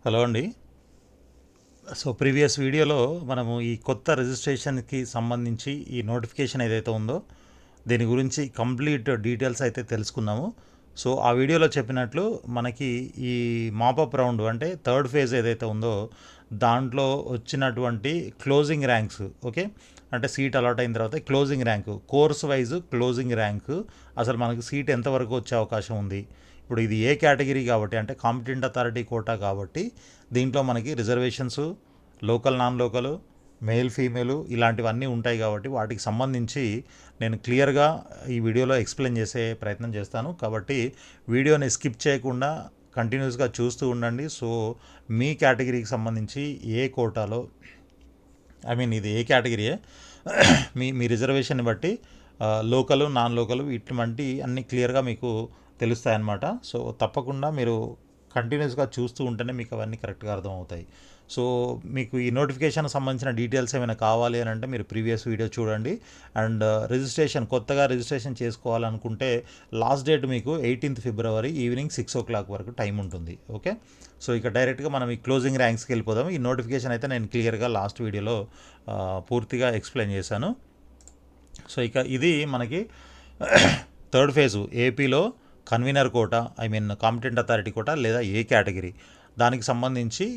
Hello అండి. Previous వీడియోలో మనము ఈ కొత్త రిజిస్ట్రేషన్కి సంబంధించి ఈ నోటిఫికేషన్ ఏదైతే ఉందో దీని గురించి కంప్లీట్ డీటెయిల్స్ అయితే తెలుసుకున్నాము. ఆ వీడియోలో చెప్పినట్లు మనకి ఈ మాపప్ రౌండ్ అంటే థర్డ్ ఫేజ్ ఏదైతే ఉందో దాంట్లో వచ్చినటువంటి క్లోజింగ్ ర్యాంక్స్, ఓకే, అంటే సీట్ అలాట్ అయిన తర్వాత closing rank, course wise closing rank, అసలు మనకి సీట్ ఎంతవరకు వచ్చే అవకాశం ఉంది. ఇప్పుడు ఇది ఏ కేటగిరీ కాబట్టి అంటే కాంపిటెంట్ అథారిటీ కోటా కాబట్టి దీంట్లో మనకి reservations, local non local, male female ఇలాంటివన్నీ ఉంటాయి కాబట్టి వాటికి సంబంధించి నేను క్లియర్గా ఈ వీడియోలో ఎక్స్ప్లెయిన్ చేసే ప్రయత్నం చేస్తాను. కాబట్టి వీడియోని స్కిప్ చేయకుండా కంటిన్యూస్గా చూస్తూ ఉండండి. మీ కేటగిరీకి సంబంధించి ఏ కోటాలో, ఇది ఏ కేటగిరీయే, మీ మీ రిజర్వేషన్ని బట్టి లోకలు నాన్ లోకలు ఇటువంటి అన్నీ క్లియర్గా మీకు తెలుస్తాయన్నమాట. తప్పకుండా మీరు కంటిన్యూస్గా చూస్తూ ఉంటేనే మీకు అవన్నీ కరెక్ట్గా అర్థమవుతాయి. మీకు ఈ నోటిఫికేషన్ సంబంధించిన డీటెయిల్స్ ఏమైనా కావాలి అని అంటే మీరు ప్రీవియస్ వీడియో చూడండి. అండ్ కొత్తగా రిజిస్ట్రేషన్ చేసుకోవాలనుకుంటే లాస్ట్ డేట్ మీకు 18th ఫిబ్రవరి ఈవినింగ్ 6 o'clock వరకు టైం ఉంటుంది. ఓకే, ఇక డైరెక్ట్గా మనం ఈ క్లోజింగ్ ర్యాంక్స్కి వెళ్ళిపోదాం. ఈ నోటిఫికేషన్ అయితే నేను క్లియర్గా లాస్ట్ వీడియోలో పూర్తిగా ఎక్స్ప్లెయిన్ చేశాను. ఇక ఇది మనకి థర్డ్ ఫేజు ఏపీలో కన్వీనర్ కోట, కాంపిటెంట్ అథారిటీ కోట లేదా ఏ కేటగిరీ దానికి సంబంధించి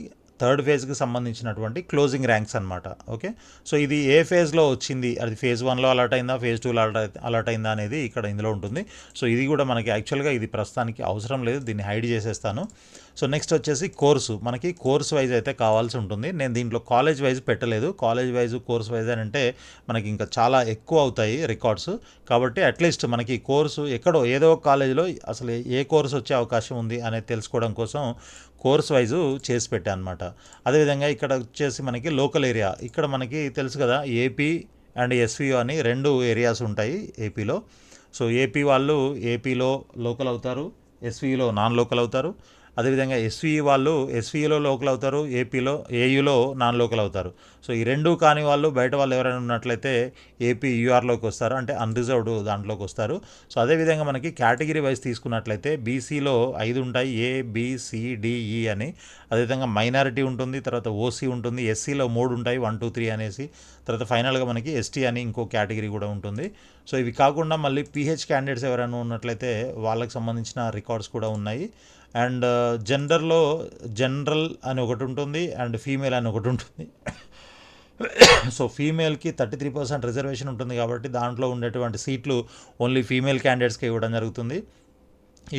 థర్డ్ ఫేజ్కి సంబంధించినటువంటి క్లోజింగ్ ర్యాంక్స్ అనమాట. ఓకే, ఇది ఏ ఫేజ్లో వచ్చింది, అది ఫేజ్ 1లో అలాట్ అయిందా, ఫేజ్ 2లో అలాట్ అయిందా అనేది ఇక్కడ ఇందులో ఉంటుంది. ఇది కూడా మనకి యాక్చువల్గా ఇది ప్రస్తుతానికి అవసరం లేదు, దీన్ని హైడ్ చేసేస్తాను. నెక్స్ట్ వచ్చేసి మనకి కోర్స్ వైజ్ అయితే కావాల్సి ఉంటుంది. నేను దీంట్లో కాలేజ్ వైజ్ పెట్టలేదు. కాలేజ్ వైజ్ కోర్స్ వైజ్ అని అంటే మనకి ఇంకా చాలా ఎక్కువ అవుతాయి రికార్డ్స్. కాబట్టి అట్లీస్ట్ మనకి కోర్సు ఎక్కడో ఏదో ఒక కాలేజీలో అసలు ఏ కోర్సు వచ్చే అవకాశం ఉంది అనేది తెలుసుకోవడం కోసం కోర్స్ వైజు చేసి పెట్టాను అనమాట. అదేవిధంగా ఇక్కడ వచ్చేసి మనకి లోకల్ ఏరియా, ఇక్కడ మనకి తెలుసు కదా ఏపీ అండ్ ఎస్విఓ అని 2 ఏరియాస్ ఉంటాయి ఏపీలో. ఏపీ వాళ్ళు ఏపీలో లోకల్ అవుతారు, ఎస్విలో నాన్ లోకల్ అవుతారు. అదేవిధంగా ఎస్వీఈ వాళ్ళు ఎస్వీఈలో లోకల్ అవుతారు, ఏయూలో నాన్ లోకల్ అవుతారు. ఈ రెండు కాని వాళ్ళు బయట వాళ్ళు ఎవరైనా ఉన్నట్లయితే ఏపీ యూఆర్లోకి వస్తారు, అంటే అన్రిజర్వ్డ్ దాంట్లోకి వస్తారు. అదేవిధంగా మనకి కేటగిరీ వైజ్ తీసుకున్నట్లయితే బీసీలో 5 ఉంటాయి, ఏబిసిడిఈ అని. అదేవిధంగా మైనారిటీ ఉంటుంది, తర్వాత ఓసీ ఉంటుంది, ఎస్సీలో 3 ఉంటాయి, 1 2 3 అనేసి. తర్వాత ఫైనల్గా మనకి ఎస్టీ అని ఇంకో కేటగిరీ కూడా ఉంటుంది. ఇవి కాకుండా మళ్ళీ పీహెచ్ క్యాండిడేట్స్ ఎవరైనా ఉన్నట్లయితే వాళ్ళకి సంబంధించిన రికార్డ్స్ కూడా ఉన్నాయి. అండ్ జనరల్ అని ఒకటి ఉంటుంది అండ్ ఫీమేల్ అని ఒకటి ఉంటుంది. ఫీమేల్కి 33% రిజర్వేషన్ ఉంటుంది కాబట్టి దాంట్లో ఉండేటువంటి సీట్లు ఓన్లీ ఫీమేల్ క్యాండిడేట్స్కి ఇవ్వడం జరుగుతుంది.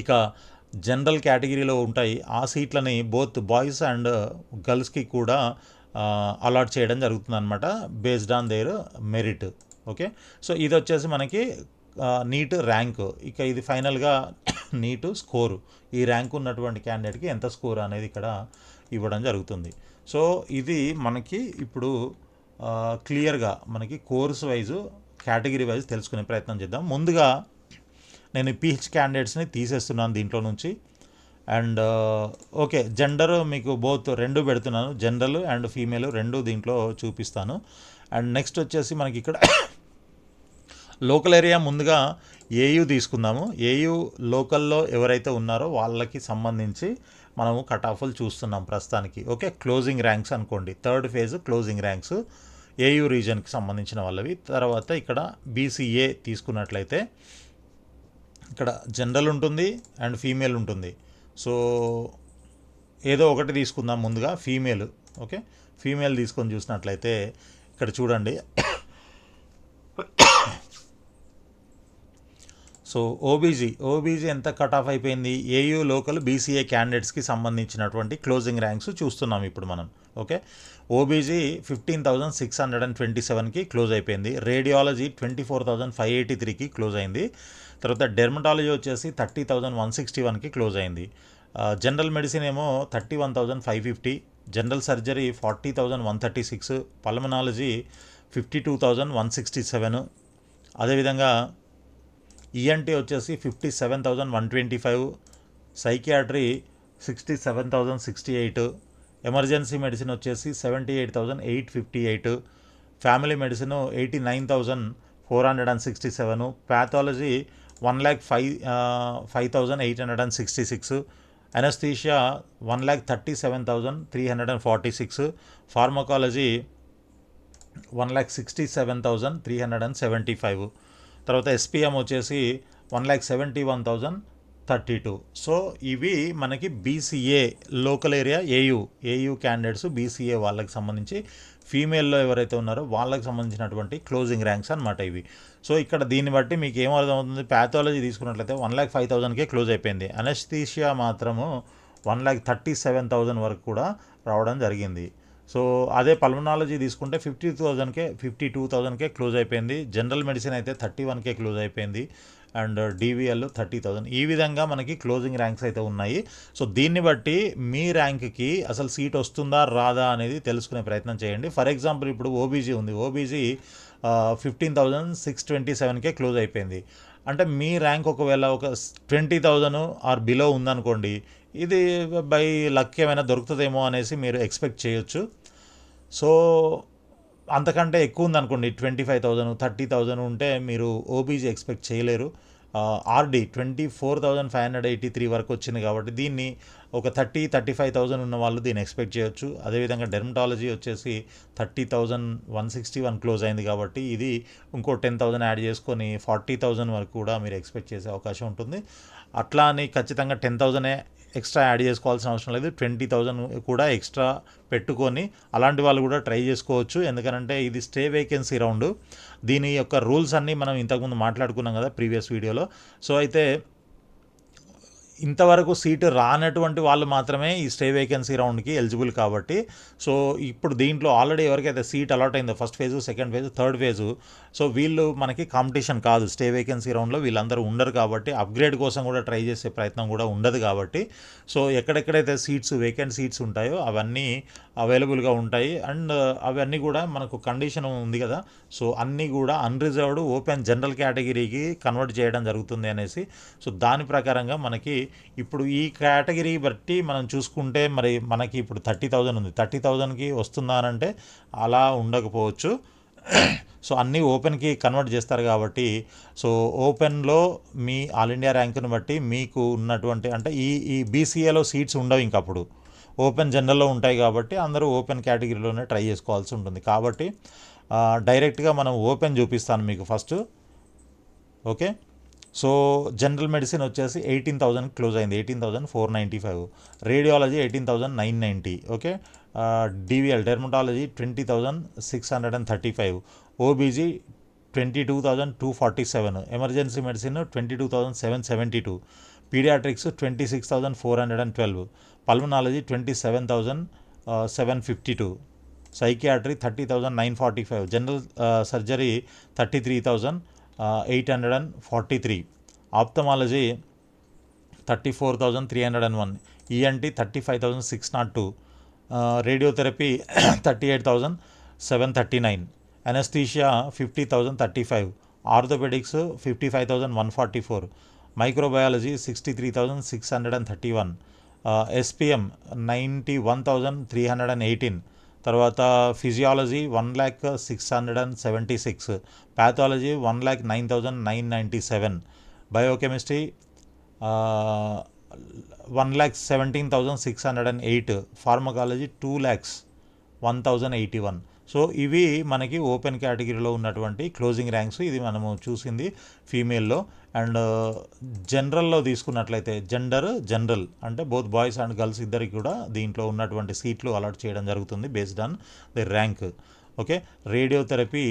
ఇక జనరల్ కేటగిరీలో ఉంటాయి ఆ సీట్లని బోత్ బాయ్స్ అండ్ గర్ల్స్కి కూడా అలాట్ చేయడం జరుగుతుంది అనమాట, based on their merit. Okay, ఇది వచ్చేసి మనకి నీట్ ర్యాంకు. ఇక ఇది ఫైనల్గా నీటు స్కోరు, ఈ ర్యాంక్ ఉన్నటువంటి క్యాండిడేట్కి ఎంత స్కోర్ అనేది ఇక్కడ ఇవ్వడం జరుగుతుంది. ఇది మనకి ఇప్పుడు క్లియర్గా మనకి కోర్స్ వైజు కేటగిరీ వైజ్ తెలుసుకునే ప్రయత్నం చేద్దాం. ముందుగా నేను పీహెచ్ క్యాండిడేట్స్ని తీసేస్తున్నాను దీంట్లో నుంచి. అండ్ ఓకే, జెండర్ మీకు బోత్ 2 పెడుతున్నాను, జనరల్ అండ్ ఫీమేల్ 2 దీంట్లో చూపిస్తాను. అండ్ నెక్స్ట్ వచ్చేసి మనకి ఇక్కడ లోకల్ ఏరియా ముందుగా ఏయూ తీసుకుందాము. ఏయూ లోకల్లో ఎవరైతే ఉన్నారో వాళ్ళకి సంబంధించి మనము కట్ ఆఫ్లు చూస్తున్నాం ప్రస్తుతానికి. ఓకే, క్లోజింగ్ ర్యాంక్స్ అనుకోండి, third phase closing ranks AU రీజన్కి సంబంధించిన వాళ్ళవి. తర్వాత ఇక్కడ బీసీఏ తీసుకున్నట్లయితే ఇక్కడ జనరల్ ఉంటుంది అండ్ ఫీమేల్ ఉంటుంది. ఏదో ఒకటి తీసుకుందాం ముందుగా, ఫీమేల్. ఓకే, ఫీమేల్ తీసుకొని చూసినట్లయితే ఇక్కడ చూడండి. ఓబీజీ ఎంత కట్ ఆఫ్ అయిపోయింది, ఏయూ లోకల్ బీసీఏ క్యాండిడేట్స్కి సంబంధించినటువంటి క్లోజింగ్ ర్యాంక్స్ చూస్తున్నాం ఇప్పుడు మనం. ఓకే, ఓబీజీ 15,627కి క్లోజ్ అయిపోయింది. రేడియాలజీ 24,583కి క్లోజ్ అయింది. తర్వాత డెర్మటాలజీ వచ్చేసి 30,161కి క్లోజ్ అయింది. జనరల్ మెడిసిన్ ఏమో 31,550, జనరల్ సర్జరీ 40,136, పల్మనాలజీ 52,167. అదేవిధంగా ఈఎన్టీ వచ్చేసి 57,125, సైకియాట్రీ 67,068, ఎమర్జెన్సీ మెడిసిన్ వచ్చేసి 78,858, family medicine 89,467, pathology 1,05,866, anaesthesia 1,37,346, pharmacology 1,67,375, తర్వాత ఎస్పిఎం వచ్చేసి 1,71,032. సో ఇవి మనకి BCA local area AU candidates BCA వాళ్ళకి సంబంధించి ఫీమేల్లో ఎవరైతే ఉన్నారో వాళ్ళకి సంబంధించినటువంటి క్లోజింగ్ ర్యాంక్స్ అనమాట ఇవి. సో ఇక్కడ దీన్ని బట్టి మీకు ఏం అర్థమవుతుంది, ప్యాథాలజీ తీసుకున్నట్లయితే 1,05,000కే క్లోజ్ అయిపోయింది. అనస్థీషియా మాత్రము 1,37,000 వరకు కూడా రావడం జరిగింది. సో అదే పల్మనాలజీ తీసుకుంటే 52,000కే క్లోజ్ అయిపోయింది. జనరల్ మెడిసిన్ అయితే 31కే క్లోజ్ అయిపోయింది. And DVL 30,000. ఈ విధంగా మనకి క్లోజింగ్ ర్యాంక్స్ అయితే ఉన్నాయి. సో దీన్ని బట్టి మీ ర్యాంక్కి అసలు సీట్ వస్తుందా రాదా అనేది తెలుసుకునే ప్రయత్నం చేయండి. ఫర్ ఎగ్జాంపుల్ ఇప్పుడు ఓబీజీ ఉంది, ఓబీజీ 15,627కే క్లోజ్ అయిపోయింది. అంటే మీ ర్యాంక్ ఒకవేళ ఒక 20,000 ఆర్ బిలో ఉందనుకోండి, ఇది బై లక్ ఏమైనా దొరుకుతుందేమో అనేసి మీరు ఎక్స్పెక్ట్ చేయొచ్చు. సో అంతకంటే ఎక్కువ ఉందనుకోండి, 25,000 30,000 ఉంటే మీరు ఓబీజీ ఎక్స్పెక్ట్ చేయలేరు. ఆర్డి 24,583 వరకు వచ్చింది కాబట్టి దీన్ని ఒక 35,000 ఉన్న వాళ్ళు దీన్ని ఎక్స్పెక్ట్ చేయొచ్చు. అదేవిధంగా డెర్మటాలజీ వచ్చేసి 30,161 క్లోజ్ అయింది కాబట్టి ఇది ఇంకో 10,000 యాడ్ చేసుకొని 40,000 వరకు కూడా మీరు ఎక్స్పెక్ట్ చేసే అవకాశం ఉంటుంది. అట్లా అని ఖచ్చితంగా 10,000 ఎక్స్ట్రా యాడ్ చేసుకోవాల్సిన అవసరం లేదు. 20,000 కూడా ఎక్స్ట్రా పెట్టుకొని అలాంటి వాళ్ళు కూడా ట్రై చేసుకోవచ్చు. ఎందుకంటే ఇది స్టే వేకెన్సీ రౌండ్. దీని యొక్క రూల్స్ అన్నీ మనం ఇంతకుముందు మాట్లాడుకున్నాం కదా ప్రీవియస్ వీడియోలో. సో అయితే ఇంతవరకు సీటు రానటువంటి వాళ్ళు మాత్రమే ఈ స్టే వేకెన్సీ రౌండ్కి ఎలిజిబుల్ కాబట్టి, సో ఇప్పుడు దీంట్లో ఆల్రెడీ ఎవరికైతే సీట్ అలాట్ అయిందో first phase, second phase, third phase, so వీళ్ళు మనకి కాంపిటీషన్ కాదు. స్టే వేకెన్సీ రౌండ్లో వీళ్ళందరూ ఉండరు కాబట్టి అప్గ్రేడ్ కోసం కూడా ట్రై చేసే ప్రయత్నం కూడా ఉండదు కాబట్టి, సో ఎక్కడెక్కడైతే సీట్స్ వేకెంట్ సీట్స్ ఉంటాయో అవన్నీ అవైలబుల్గా ఉంటాయి. అండ్ అవన్నీ కూడా మనకు కండిషన్ ఉంది కదా, సో అన్నీ కూడా అన్రిజర్వ్డ్ ఓపెన్ జనరల్ కేటగిరీకి కన్వర్ట్ చేయడం జరుగుతుంది అనేసి. సో దాని ప్రకారంగా మనకి ఇప్పుడు ఈ కేటగిరీ బట్టి మనం చూసుకుంటే మరి మనకి ఇప్పుడు 30,000 ఉంది, 30,000కి వస్తుందా అంటే అలా ఉండకపోవచ్చు. సో అన్నీ ఓపెన్కి కన్వర్ట్ చేస్తారు కాబట్టి, సో ఓపెన్లో మీ ఆల్ ఇండియా ర్యాంకును బట్టి మీకు ఉన్నటువంటి అంటే ఈ బీసీఏలో సీట్స్ ఉండవు ఇంకప్పుడు, ఓపెన్ జనరల్లో ఉంటాయి కాబట్టి అందరూ ఓపెన్ కేటగిరీలోనే ట్రై చేసుకోవాల్సి ఉంటుంది. కాబట్టి డైరెక్ట్గా మనం ఓపెన్ చూపిస్తాను మీకు first. Okay, so general medicine వచ్చేసి 18,000 క్లోజ్ అయింది, 18,495. Radiology 18,990. Okay, DVL dermatology 20,635. OBG 22,247. Emergency medicine 22,772. Paediatrics 26,412. Pulmonology 27,752. Psychiatry 30,945. General surgery 33,843. Ophthalmology 34,301. ENT 35,602. Radiotherapy 38,739. Anaesthesia 50,035. Orthopaedics 55,144. Microbiology 63,631. SPM 91,318. తర్వాత physiology 1,06,76. Pathology 1,09,997. Biochemistry 1,17,608. Pharmacology 2,01,081. So ఇవి మనకి open కేటగిరీలో ఉన్నటువంటి closing ranks. ఇది మనము చూసింది ఫీమేల్లో. అండ్ జనరల్లో తీసుకున్నట్లయితే జనరల్ అంటే బోత్ బాయ్స్ అండ్ గర్ల్స్ ఇద్దరికి కూడా దీంట్లో ఉన్నటువంటి సీట్లు అలాట్ చేయడం జరుగుతుంది based on the rank. Okay, radiotherapy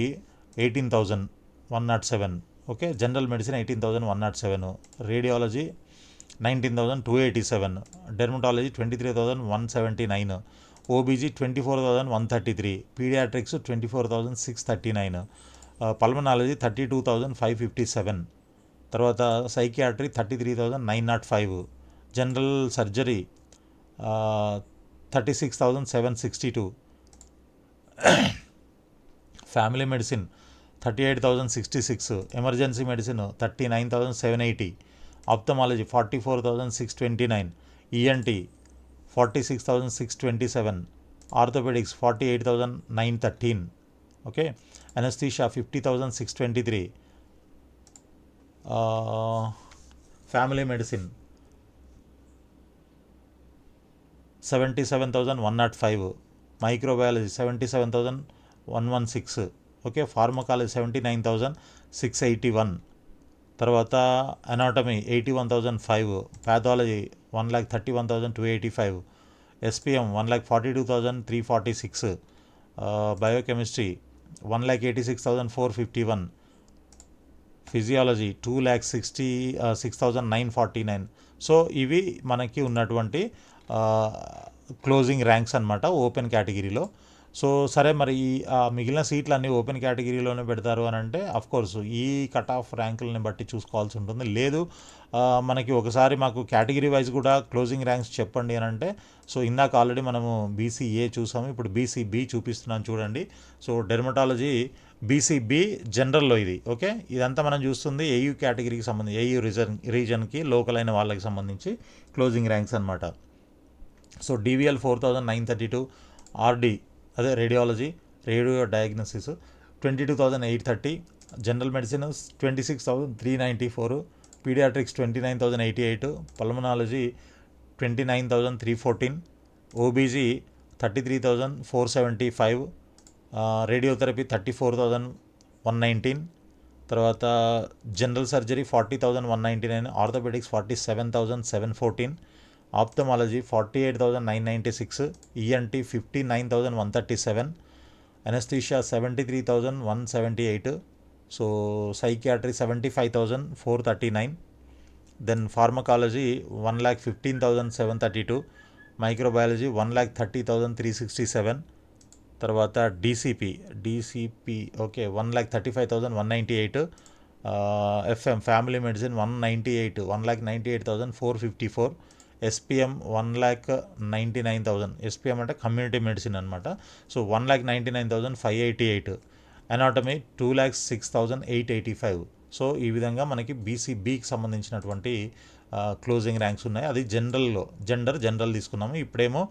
18,107. Okay, general medicine 18,107. Radiology 19,287. Dermatology 23,179. OBG 24,133. Paediatrics 24,639. Pulmonology 32,557. తర్వాత psychiatry 33,905. General surgery 36,762. Family medicine 38,066. Emergency medicine 39,780. Ophthalmology 44,629. ENT 46,627. Orthopaedics 48,913. Okay, anaesthesia 50,623. Family medicine 77,105, microbiology 77,116, okay. Pharmacology 79,681, తర్వాత anatomy 81,005, pathology 1,31,285, SPM 1,42,346, biochemistry 1,86,451, physiology 2,66,949. So ఇవి మనకి ఉన్నటువంటి closing ranks అనమాట open కేటగిరీలో. So సరే, మరి ఈ మిగిలిన సీట్లు అన్నీ ఓపెన్ కేటగిరీలోనే పెడతారు అని అంటే అఫ్కోర్స్ ఈ కట్ ఆఫ్ ర్యాంకులని బట్టి చూసుకోవాల్సి ఉంటుంది. లేదు మనకి ఒకసారి మాకు కేటగిరీ వైజ్ కూడా క్లోజింగ్ ర్యాంక్స్ చెప్పండి అని అంటే, సో ఇందాక ఆల్రెడీ మనము బీసీఏ చూసాము, ఇప్పుడు బీసీబీ చూపిస్తున్నాను చూడండి. సో డెర్మటాలజీ బీసీబీ జనరల్లో ఇది, ఓకే. ఇదంతా మనం చూస్తుంది ఏయూ కేటగిరీకి సంబంధించి, ఏయూ రీజన్కి లోకల్ అయిన వాళ్ళకి సంబంధించి క్లోజింగ్ ర్యాంక్స్ అనమాట. సో డివిఎల్ 4,932, ఆర్డి అదే radiology radio diagnosis 22,830, general medicine 26,394, paediatrics 29,088, pulmonology 29,314, OBG 33,475, radiotherapy 34,119, తర్వాత general surgery 40,199, orthopaedics 47,714, ophthalmology 48,996, ENT 59,137, anaesthesia 73,178, so psychiatry 75,439, then pharmacology 1,15,732, microbiology 1,30,367, తర్వాత DCP okay 1,35,198, FM family medicine 198,454, SPM 1,99,000, SPM అంటే community medicine అనమాట. So 1,99,588, anatomy 2,06,885. So ఈ విధంగా మనకి బీసీబీకి సంబంధించినటువంటి closing ranks ఉన్నాయి. అది జనరల్ తీసుకున్నాము. ఇప్పుడేమో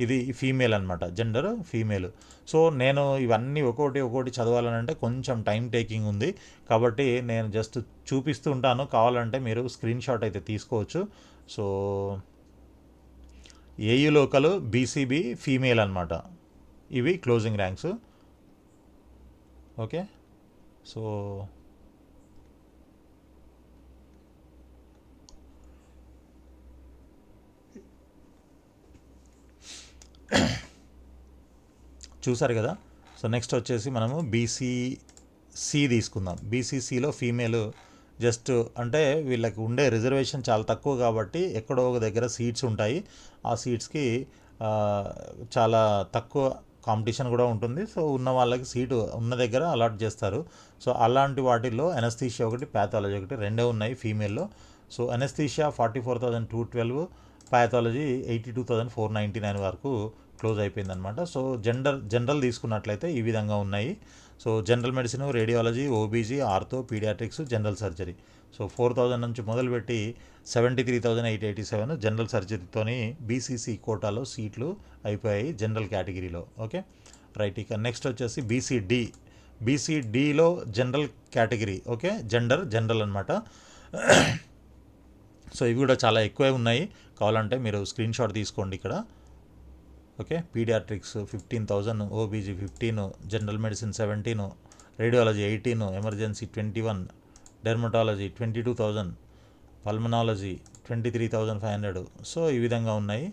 ఇది ఫీమేల్ అనమాట, జెండర్ ఫీమేల్. సో నేను ఇవన్నీ ఒక్కొక్కటి చదవాలనంటే కొంచెం టైం టేకింగ్ ఉంది, కాబట్టి నేను జస్ట్ చూపిస్తూ ఉంటాను. కావాలంటే మీరు స్క్రీన్ షాట్ అయితే తీసుకోవచ్చు. So AU local BCB female అనమాట, ఇవి క్లోజింగ్ ర్యాంక్స్, ఓకే. సో చూసారు కదా. సో నెక్స్ట్ వచ్చేసి మనము బీసీసీ తీసుకుందాం. బీసీసీలో ఫీమేల్ జస్ట్ అంటే వీళ్ళకి ఉండే రిజర్వేషన్ చాలా తక్కువ కాబట్టి ఎక్కడో ఒక దగ్గర సీట్స్ ఉంటాయి. ఆ సీట్స్కి చాలా తక్కువ కాంపిటీషన్ కూడా ఉంటుంది. సో ఉన్న వాళ్ళకి సీటు ఉన్న దగ్గర అలాట్ చేస్తారు. సో అలాంటి వాటిల్లో అనస్థీషియా ఒకటి, ప్యాథాలజీ ఒకటి, రెండే ఉన్నాయి ఫీమేల్లో. సో అనస్థీషియా 44,212, ప్యాథాలజీ 82,499 వరకు క్లోజ్ అయిపోయిందనమాట. సో జనరల్ తీసుకున్నట్లయితే ఈ విధంగా ఉన్నాయి. So general medicine, radiology, OBG, ortho, paediatrics, general surgery. So 4,000 నుంచి మొదలుపెట్టి 73,887 జనరల్ సర్జరీతోని బీసీసీ కోటాలో సీట్లు అయిపోయాయి జనరల్ కేటగిరీలో, ఓకే రైట్. ఇక నెక్స్ట్ వచ్చేసి బీసీడీలో జనరల్ కేటగిరీ, ఓకే. జనరల్ అనమాట. సో ఇవి కూడా చాలా ఎక్కువే ఉన్నాయి, కావాలంటే మీరు స్క్రీన్ షాట్ తీసుకోండి ఇక్కడ, okay. Paediatrics 15,000, OBG 15, general medicine 17, radiology 18, emergency 21, dermatology 22,000, pulmonology 23,500. So ఈ విధంగా ఉన్నాయి,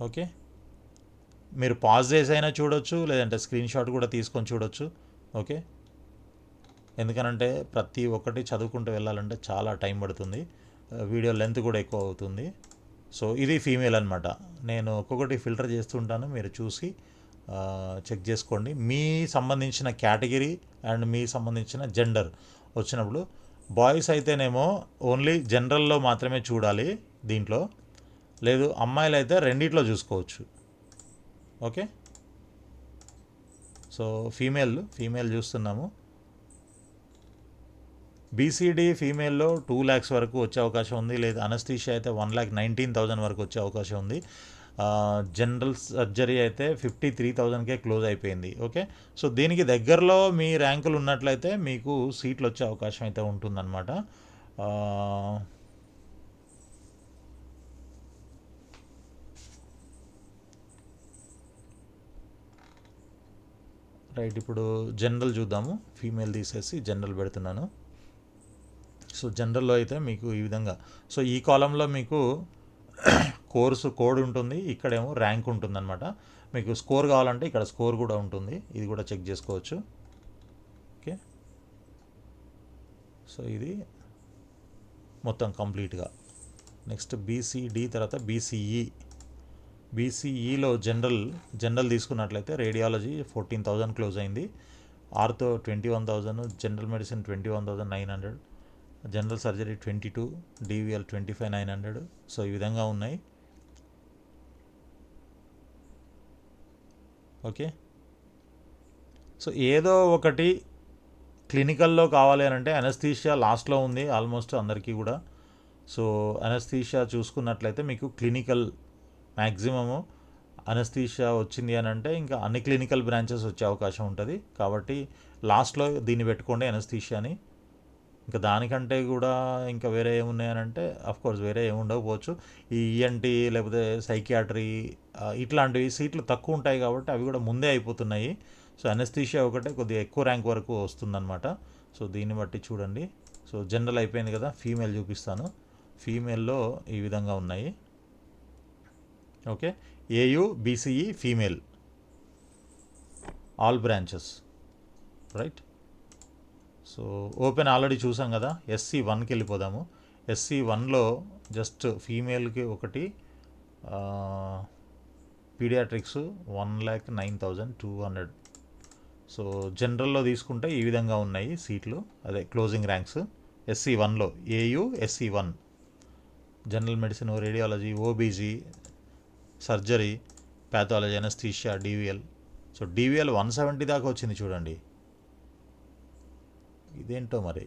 ఓకే. మీరు పాజ్ చేసి అయినా చూడొచ్చు, లేదంటే స్క్రీన్ షాట్ కూడా తీసుకొని చూడొచ్చు, ఓకే. ఎందుకనంటే ప్రతి ఒక్కటి చదువుకుంటూ వెళ్ళాలంటే చాలా టైం పడుతుంది, వీడియో లెంత్ కూడా ఎక్కువ అవుతుంది. సో ఇది ఫీమేల్ అనమాట. నేను ఒక్కొక్కటి ఫిల్టర్ చేస్తుంటాను, మీరు చూసి చెక్ చేసుకోండి. మీ సంబంధించిన కేటగిరీ అండ్ మీ సంబంధించిన జెండర్ వచ్చినప్పుడు బాయ్స్ అయితేనేమో ఓన్లీ జనరల్లో మాత్రమే చూడాలి దీంట్లో, లేదు అమ్మాయిలు అయితే రెండిట్లో చూసుకోవచ్చు, ఓకే. సో ఫీమేల్ చూస్తున్నాము. బీసీడీ ఫీమేల్లో 2 lakhs వరకు వచ్చే అవకాశం ఉంది, లేదా అనస్థీషియా అయితే 1,19,000 వరకు వచ్చే అవకాశం ఉంది. జనరల్ సర్జరీ అయితే 53,000కే క్లోజ్ అయిపోయింది, ఓకే. సో దీనికి దగ్గరలో మీ ర్యాంకులు ఉన్నట్లయితే మీకు సీట్లు వచ్చే అవకాశం అయితే ఉంటుందన్నమాట. రైట్, ఇప్పుడు జనరల్ చూద్దాము. ఫీమేల్ తీసేసి జనరల్ పెడుతున్నాను. సో జనరల్లో అయితే మీకు ఈ విధంగా, సో ఈ కాలంలో మీకు కోర్సు కోడ్ ఉంటుంది, ఇక్కడేమో ర్యాంక్ ఉంటుందన్నమాట. మీకు స్కోర్ కావాలంటే ఇక్కడ స్కోర్ కూడా ఉంటుంది, ఇది కూడా చెక్ చేసుకోవచ్చు. ఓకే, సో ఇది మొత్తం కంప్లీట్గా. నెక్స్ట్ బీసీడి, తర్వాత బీసీఈ. బీసీఈలో జనరల్ తీసుకున్నట్లయితే రేడియాలజీ 14,000 క్లోజ్ అయింది, ortho 21,000, general medicine 21,900, general surgery 22, DVL 25,900. So ఈ విధంగా ఉన్నాయి. ఓకే, సో ఏదో ఒకటి క్లినికల్లో కావాలి అని అంటే అనస్థీషియా లాస్ట్లో ఉంది ఆల్మోస్ట్ అందరికీ కూడా. సో అనస్థీషియా చూసుకున్నట్లయితే మీకు క్లినికల్ మ్యాక్సిమము అనస్థీషియా వచ్చింది అని అంటే ఇంకా అన్ని క్లినికల్ బ్రాంచెస్ వచ్చే అవకాశం ఉంటుంది. కాబట్టి లాస్ట్లో దీన్ని పెట్టుకోండి అనస్థీషియాని. ఇంకా దానికంటే కూడా ఇంకా వేరే ఏమున్నాయనంటే కోర్స్ వేరే ఏమి ఉండకపోవచ్చు. ఈ ఈఎన్టీ లేకపోతే సైకియాట్రీ ఇట్లాంటివి సీట్లు తక్కువ ఉంటాయి కాబట్టి అవి కూడా ముందే అయిపోతున్నాయి. సో అనస్థీషియా ఒకటే కొద్దిగా ఎక్కువ ర్యాంక్ వరకు వస్తుందన్నమాట. సో దీన్ని బట్టి చూడండి. సో జనరల్ అయిపోయింది కదా, ఫీమేల్ చూపిస్తాను. ఫీమేల్లో ఈ విధంగా ఉన్నాయి. Okay, AU BCE female all branches. Right, so open already చూసాం కదా. SC1కి వెళ్ళిపోదాము. SC1లో జస్ట్ ఫీమేల్కి ఒకటి, పీడియాట్రిక్స్ 1,09,200. సో జనరల్లో తీసుకుంటే ఈ విధంగా ఉన్నాయి సీట్లు, అదే క్లోజింగ్ ర్యాంక్స్. SC1లో AU SC1 general medicine, radiology, OBG, surgery, pathology, anaesthesia, DVL. So DVL 170 దాకా వచ్చింది చూడండి, ఇదేంటో మరి.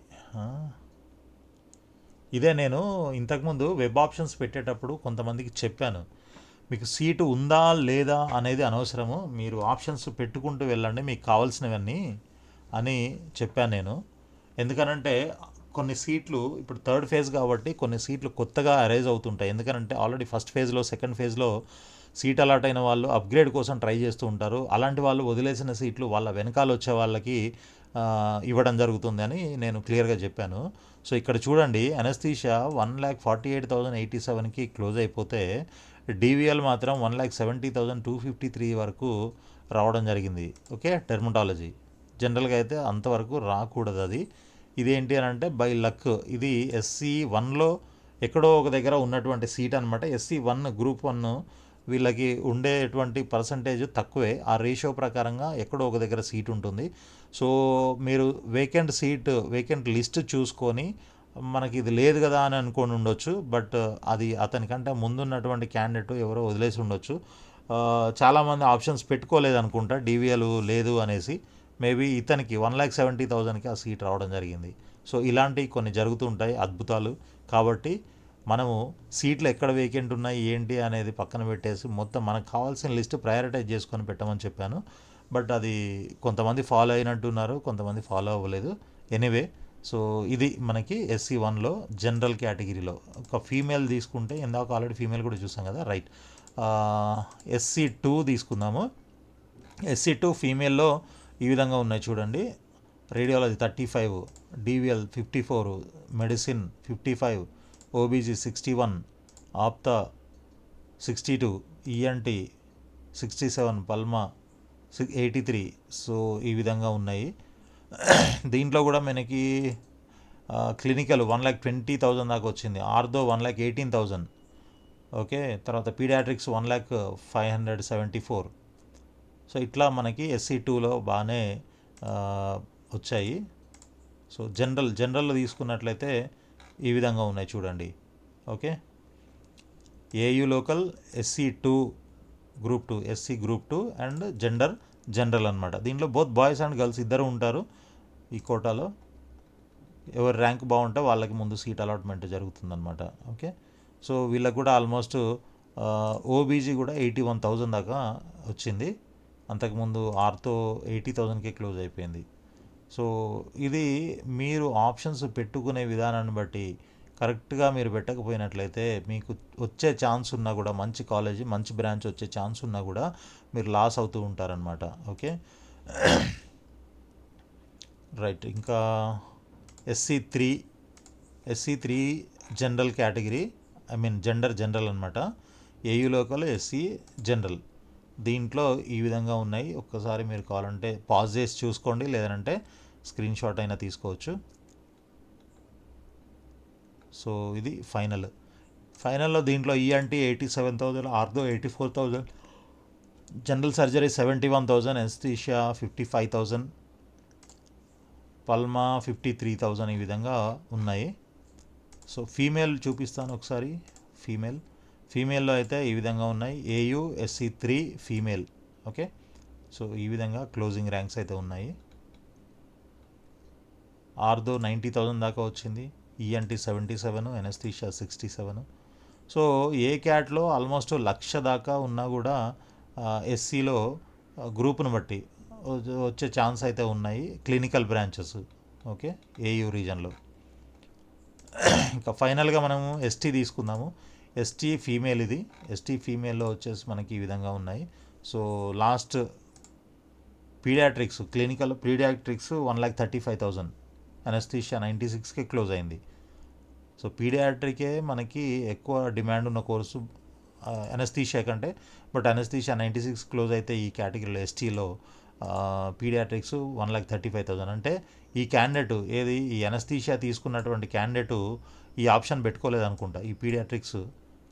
ఇదే నేను ఇంతకుముందు వెబ్ ఆప్షన్స్ పెట్టేటప్పుడు కొంతమందికి చెప్పాను, మీకు సీటు ఉందా లేదా అనేది అనవసరము, మీరు ఆప్షన్స్ పెట్టుకుంటూ వెళ్ళండి మీకు కావాల్సినవన్నీ అని చెప్పాను నేను. ఎందుకనంటే కొన్ని సీట్లు ఇప్పుడు థర్డ్ ఫేజ్ కాబట్టి కొన్ని సీట్లు కొత్తగా అరైజ్ అవుతుంటాయి. ఎందుకనంటే ఆల్రెడీ ఫస్ట్ ఫేజ్లో, సెకండ్ ఫేజ్లో సీట్ అలాట్ అయిన వాళ్ళు అప్గ్రేడ్ కోసం ట్రై చేస్తూ ఉంటారు. అలాంటి వాళ్ళు వదిలేసిన సీట్లు వాళ్ళ వెనకాల వచ్చే వాళ్ళకి ఇవ్వడం జరుగుతుంది అని నేను క్లియర్గా చెప్పాను. సో ఇక్కడ చూడండి, అనస్థీషియా 1,48,087కి క్లోజ్ అయిపోతే డివిఎల్ మాత్రం 1,70,253 వరకు రావడం జరిగింది. ఓకే, టెర్మటాలజీ జనరల్గా అయితే అంతవరకు రాకూడదు అది. ఇదేంటి అని అంటే బై లక్, ఇది SC1లో ఎక్కడో ఒక దగ్గర ఉన్నటువంటి సీట్ అనమాట. SC1 గ్రూప్ 1 వీళ్ళకి ఉండేటువంటి పర్సంటేజ్ తక్కువే, ఆ రేషియో ప్రకారంగా ఎక్కడో ఒక దగ్గర సీట్ ఉంటుంది. సో మీరు వేకెంట్ లిస్ట్ చూసుకొని మనకి ఇది లేదు కదా అని అనుకొని ఉండొచ్చు, బట్ అది అతనికంటే ముందున్నటువంటి క్యాండిడేట్ ఎవరో వదిలేసి ఉండొచ్చు. చాలామంది ఆప్షన్స్ పెట్టుకోలేదు అనుకుంటా, డివిఎల్ లేదు అనేసి. మేబీ ఇతనికి 1,70,000కి ఆ సీట్ రావడం జరిగింది. సో ఇలాంటివి కొన్ని జరుగుతుంటాయి అద్భుతాలు. కాబట్టి మనము సీట్లు ఎక్కడ వేకెంట్ ఉన్నాయి ఏంటి అనేది పక్కన పెట్టేసి మొత్తం మనకు కావాల్సిన లిస్ట్ ప్రయారిటైజ్ చేసుకొని పెట్టమని చెప్పాను. బట్ అది కొంతమంది ఫాలో అయినట్టున్నారు, కొంతమంది ఫాలో అవ్వలేదు. ఎనీవే, సో ఇది మనకి SC1లో జనరల్ కేటగిరీలో. ఒక ఫీమేల్ తీసుకుంటే ఇందాక ఆల్రెడీ ఫీమేల్ కూడా చూసాం కదా. రైట్, SC2 తీసుకుందాము. SC2 ఫీమేల్లో ఈ విధంగా ఉన్నాయి చూడండి. Radiology 35, DVL 54, medicine 55, OBG 61, APTA 62, ENT 67, పల్మా 83. So ఈ విధంగా ఉన్నాయి. దీంట్లో కూడా మనకి క్లినికల్ 1,20,000 దాకా వచ్చింది, ఆర్థో 1,18,000. ఓకే, తర్వాత పీడియాట్రిక్స్ 1,05,74. సో ఇట్లా మనకి SC2లో బాగానే వచ్చాయి. సో జనరల్లో తీసుకున్నట్లయితే ఈ విధంగా ఉన్నాయి చూడండి. Okay, AU local, SC2 group 2, SC group 2 and general అనమాట. దీంట్లో బోత్ బాయ్స్ అండ్ గర్ల్స్ ఇద్దరు ఉంటారు ఈ కోటాలో. ఎవరి ర్యాంక్ బాగుంటే వాళ్ళకి ముందు సీట్ అలాట్మెంట్ జరుగుతుందన్నమాట. ఓకే, సో వీళ్ళకి కూడా ఆల్మోస్ట్ ఓబీజీ కూడా 81,000 దాకా వచ్చింది. అంతకుముందు ఆర్థో 80,000కే క్లోజ్ అయిపోయింది. సో ఇది మీరు ఆప్షన్స్ పెట్టుకునే విధానాన్ని బట్టి కరెక్ట్గా మీరు పెట్టకపోయినట్లయితే మీకు వచ్చే ఛాన్స్ ఉన్నా కూడా, మంచి కాలేజీ మంచి బ్రాంచ్ వచ్చే ఛాన్స్ ఉన్నా కూడా మీరు లాస్ అవుతూ ఉంటారనమాట. Okay, right. ఇంకా SC3 SC3 general category, I mean general అనమాట. AU local, SC general. దీంట్లో ఈ విధంగా ఉన్నాయి. ఒక్కసారి మీరు కావాలంటే పాజ్ చేసి చూసుకోండి, లేదంటే స్క్రీన్ షాట్ అయినా తీసుకోవచ్చు. సో ఇది ఫైనల్లో దీంట్లో ENT 87,000, ortho 84,000, general surgery 71,000, anaesthesia 55,000, పల్మా 53,000 ఈ విధంగా ఉన్నాయి. సో ఫీమేల్ చూపిస్తాను ఒకసారి. ఫీమేల్లో అయితే ఈ విధంగా ఉన్నాయి. AU SC3 female. Okay. So ఈ విధంగా క్లోజింగ్ ర్యాంక్స్ అయితే ఉన్నాయి. ఆర్థో 90,000 దాకా వచ్చింది, ENT 77, ఎనస్థీషియా 67. సో ఏ క్యాట్లో ఆల్మోస్ట్ 1,00,000 దాకా ఉన్నా కూడా SCలో గ్రూప్ను బట్టి వచ్చే ఛాన్స్ అయితే ఉన్నాయి, క్లినికల్ బ్రాంచెస్. ఓకే, AU రీజన్లో. ఇంకా ఫైనల్గా మనము ST తీసుకుందాము. ST female. ఇది ST ఫీమేల్లో వచ్చేసి మనకి ఈ విధంగా ఉన్నాయి. So last clinical paediatrics 1,35,000, anaesthesia 96కి క్లోజ్ అయింది. సో పీడియాట్రికే మనకి ఎక్కువ డిమాండ్ ఉన్న కోర్సు అనస్థీషియా కంటే. బట్ అనస్థీషియా 96 క్లోజ్ అయితే ఈ కేటగిరీలో STలో పీడియాట్రిక్స్ 1,35,000. అంటే ఈ క్యాండిడేట్ ఈ అనస్థీషియా తీసుకున్నటువంటి క్యాండిడేటు ఈ ఆప్షన్ పెట్టుకోలేదు అనుకుంటా, ఈ పీడియాట్రిక్స్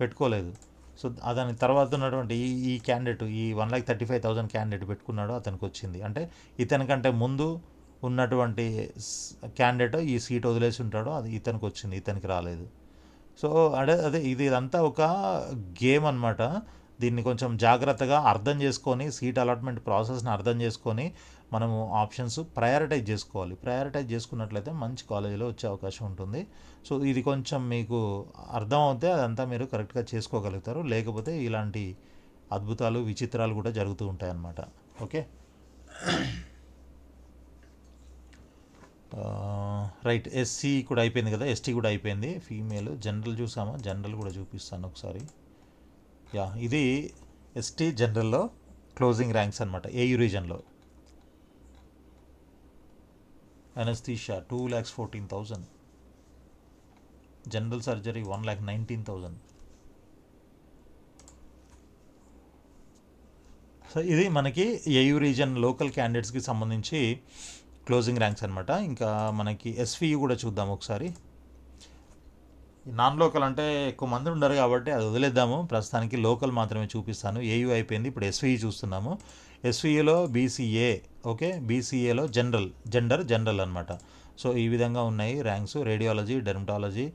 పెట్టుకోలేదు. సో దాని తర్వాత ఉన్నటువంటి ఈ క్యాండిడేట్, ఈ 1,35,000 క్యాండిడేట్ పెట్టుకున్నాడు, అతనికి వచ్చింది. అంటే ఇతనికంటే ముందు ఉన్నటువంటి క్యాండిడేట్ ఈ సీట్ వదిలేసి ఉంటాడో అది ఇతనికి వచ్చింది, ఇతనికి రాలేదు. సో ఇదంతా ఒక గేమ్ అనమాట. దీన్ని కొంచెం జాగ్రత్తగా అర్థం చేసుకొని, సీట్ అలాట్మెంట్ ప్రాసెస్ని అర్థం చేసుకొని మనము ఆప్షన్స్ ప్రయారిటైజ్ చేసుకోవాలి. ప్రయారిటైజ్ చేసుకున్నట్లయితే మంచి కాలేజీలో వచ్చే అవకాశం ఉంటుంది. సో ఇది కొంచెం మీకు అర్థం అవుతే అదంతా మీరు కరెక్ట్గా చేసుకోగలుగుతారు. లేకపోతే ఇలాంటి అద్భుతాలు, విచిత్రాలు కూడా జరుగుతూ ఉంటాయి అన్నమాట. ఓకే. రైట్. SC కూడా అయిపోయింది కదా, ST కూడా అయిపోయింది. ఫీమేల్ జనరల్ చూసామా, జనరల్ కూడా చూపిస్తాను ఒకసారి. ఇది ST జనరల్లో క్లోజింగ్ ర్యాంక్స్ అనమాట. AU రీజన్లో అనస్థీషియా 2,14,000, జనరల్ సర్జరీ 1,19,000. సో ఇది మనకి AU రీజన్ లోకల్ క్యాండిడేట్స్కి సంబంధించి క్లోజింగ్ ర్యాంక్స్ అనమాట. ఇంకా మనకి SVU కూడా చూద్దాం ఒకసారి. నాన్ లోకల్ అంటే ఎక్కువ మంది ఉండరు కాబట్టి అది వదిలేద్దాము, ప్రస్తుతానికి లోకల్ మాత్రమే చూపిస్తాను. AU అయిపోయింది, ఇప్పుడు SVU చూస్తున్నాము. SVUలో BCA. ఓకే, BCAలో జనరల్ అనమాట. సో ఈ విధంగా ఉన్నాయి ranks. Radiology, dermatology,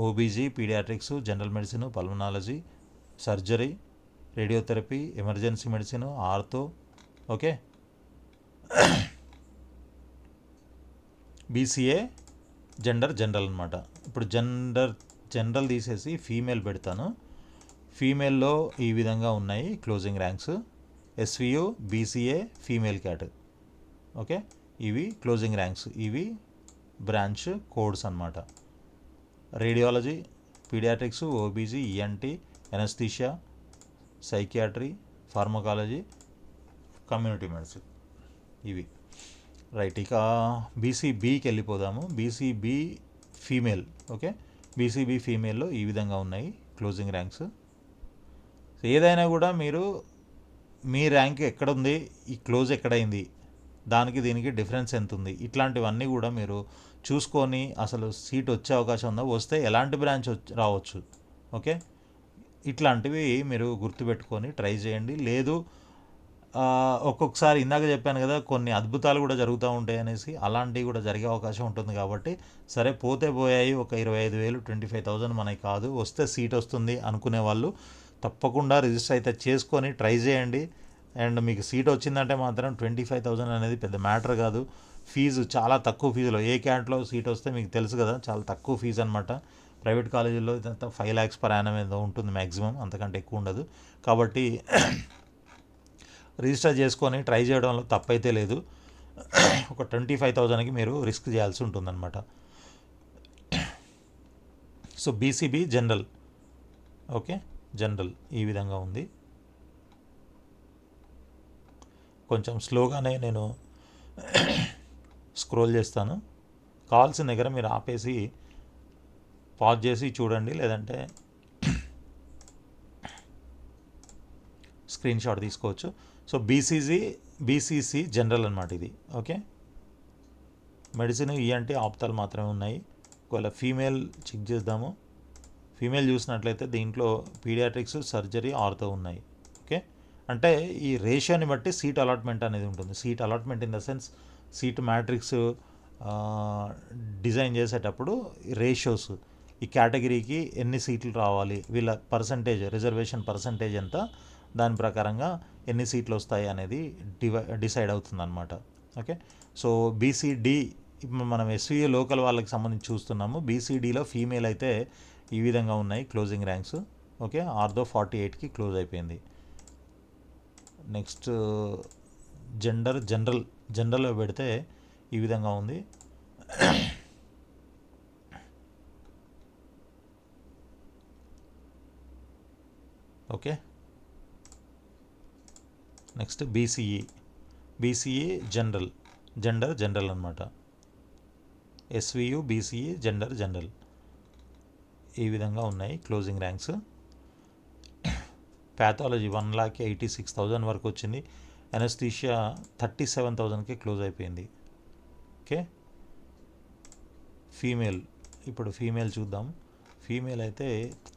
OBG, paediatrics, general medicine, pulmonology, surgery, radiotherapy, emergency medicine, ortho. Okay. BCA general అనమాట. ఇప్పుడు జనరల్ తీసేసి ఫీమేల్ పెడతాను. ఫీమేల్లో ఈ విధంగా ఉన్నాయి closing ranks. SVU, BCA female cat. Okay, ఇవి క్లోజింగ్ ర్యాంక్స్, ఇవి బ్రాంచ్ కోడ్స్ అనమాట. Radiology, paediatrics, OBG, ENT, anaesthesia, psychiatry, pharmacology, community medicine ఇవి. రైట్. ఇక BCBకి వెళ్ళిపోదాము. BCB female. ఓకే, BCB ఫీమేల్లో ఈ విధంగా ఉన్నాయి క్లోజింగ్ ర్యాంక్స్. ఏదైనా కూడా మీరు మీ ర్యాంక్ ఎక్కడుంది, ఈ క్లోజ్ ఎక్కడైంది, దానికి దీనికి డిఫరెన్స్ ఎంత ఉంది, ఇట్లాంటివన్నీ కూడా మీరు చూసుకొని అసలు సీట్ వచ్చే అవకాశం ఉందా, వస్తే ఎలాంటి బ్రాంచ్ రావచ్చు. ఓకే, ఇట్లాంటివి మీరు గుర్తుపెట్టుకొని ట్రై చేయండి. లేదు ఒక్కొక్కసారి ఇందాక చెప్పాను కదా, కొన్ని అద్భుతాలు కూడా జరుగుతూ ఉంటాయి అనేసి, అలాంటివి కూడా జరిగే అవకాశం ఉంటుంది. కాబట్టి సరే పోతే పోయాయి, ఒక 25,000 25,000 మనకి కాదు, వస్తే సీట్ వస్తుంది అనుకునే వాళ్ళు తప్పకుండా రిజిస్టర్ అయితే చేసుకొని ట్రై చేయండి. అండ్ మీకు సీట్ వచ్చిందంటే మాత్రం 25,000 అనేది పెద్ద మ్యాటర్ కాదు. ఫీజు చాలా తక్కువ ఫీజులో, ఏ క్యాంట్లో సీట్ వస్తే మీకు తెలుసు కదా, చాలా తక్కువ ఫీజు అనమాట. ప్రైవేట్ కాలేజీల్లో ఇదంతా 5 lakhs per annum ఏదో ఉంటుంది మ్యాక్సిమం, అంతకంటే ఎక్కువ ఉండదు. కాబట్టి రిజిస్టర్ చేసుకొని ట్రై చేయడంలో తప్పైతే లేదు. ఒక 25,000కి మీరు రిస్క్ చేయాల్సి ఉంటుందన్నమాట. So BCB general. Okay, general ఈ విధంగా ఉంది. కొంచెం స్లోగానే నేను స్క్రోల్ చేస్తాను. కావాల్సిన దగ్గర మీరు ఆపేసి పాజ్ చేసి చూడండి, లేదంటే స్క్రీన్ షాట్ తీసుకోవచ్చు. సో బీసీసీ జనరల్ అనమాట ఇది. ఓకే, మెడిసిన్ ఈఎన్టీ ఆప్తాలు మాత్రమే ఉన్నాయి. ఒకవేళ ఫీమేల్ చెక్ చేద్దాము. ఫీమేల్ చూసినట్లయితే దీంట్లో పీడియాట్రిక్స్, సర్జరీ, ఆర్థో ఉన్నాయి. ఓకే, అంటే ఈ రేషియోని బట్టి సీట్ అలాట్మెంట్ అనేది ఉంటుంది. Seat allotment in the sense seat matrix design చేసేటప్పుడు రేషియోస్, ఈ కేటగిరీకి ఎన్ని సీట్లు రావాలి, వీళ్ళ పర్సంటేజ్, రిజర్వేషన్ పర్సంటేజ్ ఎంత, దాని ప్రకారంగా ఎన్ని సీట్లు వస్తాయి అనేది డిసైడ్ అవుతుంది అనమాట. ఓకే, సో బీసీడీ మనం ఎస్వీఏ లోకల్ వాళ్ళకి సంబంధించి చూస్తున్నాము. బీసీడీలో ఫీమేల్ అయితే ఈ విధంగా ఉన్నాయి క్లోజింగ్ ర్యాంక్స్. ఓకే, ఆర్థో 48కి క్లోజ్ అయిపోయింది. నెక్స్ట్ జనరల్లో పెడితే ఈ విధంగా ఉంది. ఓకే, నెక్స్ట్ బీసీఈ జనరల్ అనమాట. ఎస్వియు బీసీఈ జనరల్ ఈ విధంగా ఉన్నాయి క్లోజింగ్ ర్యాంక్స్. ప్యాథాలజీ 1,86,000 వరకు వచ్చింది. ఎనస్థీషియా 37,000కి క్లోజ్ అయిపోయింది. ఓకే, ఇప్పుడు ఫీమేల్ చూద్దాం. ఫీమేల్ అయితే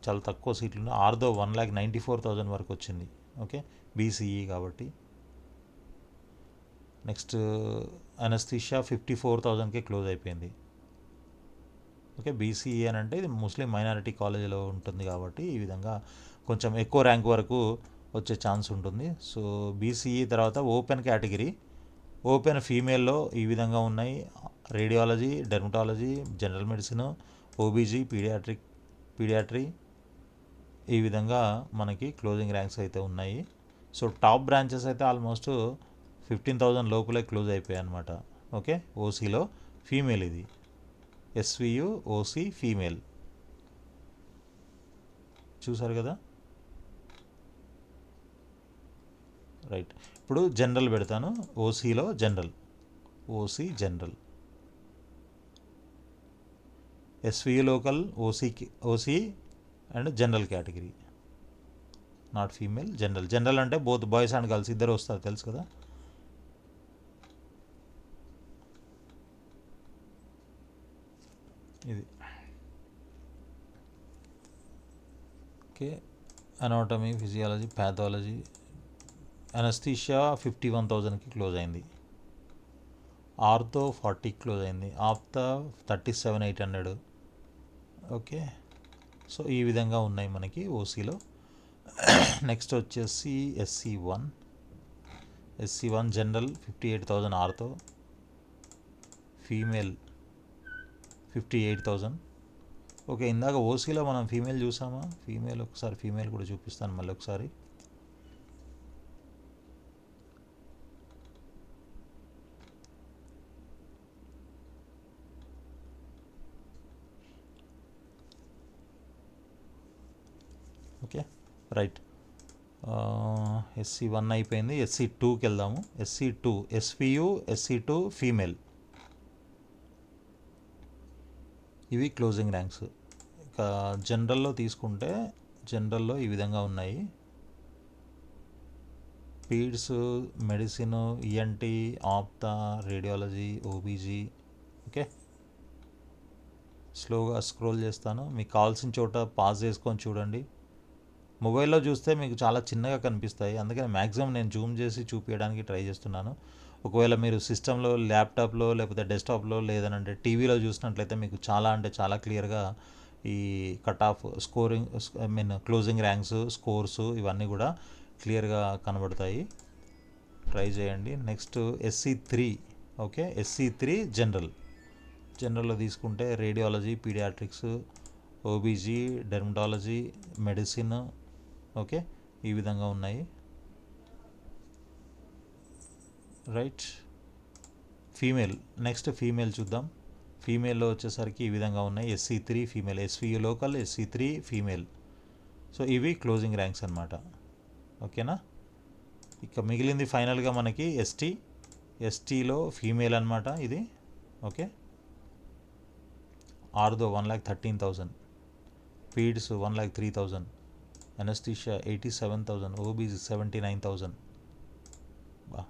చాలా తక్కువ సీట్లు ఉన్నాయి. ఆర్థో 1,94,000 వరకు వచ్చింది. ఓకే, బీసీఈ కాబట్టి. నెక్స్ట్ అనస్థీషియా 54,000కి క్లోజ్ అయిపోయింది. ఓకే, బీసీఈ అని అంటే ఇది ముస్లిం మైనారిటీ కాలేజీలో ఉంటుంది కాబట్టి ఈ విధంగా కొంచెం ఎక్కువ ర్యాంక్ వరకు వచ్చే ఛాన్స్ ఉంటుంది. సో బీసీఈ తర్వాత ఓపెన్ కేటగిరీ. ఓపెన్ ఫీమేల్లో ఈ విధంగా ఉన్నాయి. Radiology, dermatology, general medicine, OBG, paediatry ఈ విధంగా మనకి క్లోజింగ్ ర్యాంక్స్ అయితే ఉన్నాయి. సో టాప్ బ్రాంచెస్ అయితే ఆల్మోస్ట్ 15,000 లోపలే క్లోజ్ అయిపోయాయి అనమాట. ఓకే, ఓసీలో ఫీమేల్ ఇది ఎస్వియు ఓసీ ఫీమేల్ చూసారు కదా. రైట్, ఇప్పుడు జనరల్ పెడతాను. ఓసీలో OC general, SVU local, OC and general category, not female. General అంటే బోత్ బాయ్స్ అండ్ గర్ల్స్ ఇద్దరు వస్తారు, తెలుసు కదా. ఇది okay, anatomy, physiology, pathology. Anaesthesia 51,000కి క్లోజ్ అయింది. ఆర్థో 40కి క్లోజ్ అయింది. ఆప్తా 37,800. ఓకే, సో ఈ విధంగా ఉన్నాయి మనకి ఓసీలో. నెక్స్ట్ వచ్చేసి ఎస్సీ1 జనరల్ 58,000. Ortho female 58,000. ఓకే, ఇందాక ఓసీలో మనం ఫీమేల్ చూసామా? ఒకసారి ఫీమేల్ కూడా చూపిస్తాను మళ్ళీ ఒకసారి. Okay, right. ఎస్సీ1 అయిపోయింది. ఎస్సీ2కి వెళ్దాము. SC two female. ఇవి క్లోజింగ్ ర్యాంక్స్. ఇక జనరల్లో తీసుకుంటే జనరల్లో ఈ విధంగా ఉన్నాయి. Peds, medicine, ENT, ophtha, radiology, OBG. Okay, స్లోగా స్క్రోల్ చేస్తాను. మీకు కావాల్సిన చోట పాజ్ చేసుకొని చూడండి. మొబైల్లో చూస్తే మీకు చాలా చిన్నగా కనిపిస్తాయి, అందుకని మ్యాక్సిమం నేను జూమ్ చేసి చూపించడానికి ట్రై చేస్తున్నాను. ఒకవేళ మీరు సిస్టంలో, ల్యాప్టాప్లో, లేకపోతే డెస్క్టాప్లో, లేదనంటే టీవీలో చూసినట్లయితే మీకు చాలా అంటే చాలా క్లియర్గా ఈ cut off closing ranks, scores ఇవన్నీ కూడా క్లియర్గా కనబడతాయి. ట్రై చేయండి. నెక్స్ట్ ఎస్సీ3. ఓకే, ఎస్సీ3 జనరల్లో తీసుకుంటే radiology, paediatrics, OBG, dermatology, medicine. Okay, ఈ విధంగా ఉన్నాయి. రైట్, నెక్స్ట్ ఫీమేల్ చూద్దాం. ఫీమేల్లో వచ్చేసరికి ఈ విధంగా ఉన్నాయి. ఎస్సీ3 female, SVU local, ఎస్సీ3 female. So ఇవి క్లోజింగ్ ర్యాంక్స్ అనమాట. ఓకేనా. ఇక మిగిలింది ఫైనల్గా మనకి ఎస్టీలో ఫీమేల్ అనమాట ఇది. Okay, ఆర్దో 1,13,000, పీడ్స్ 1,03,000, anaesthesia 87,000, OBC 79,000. బా,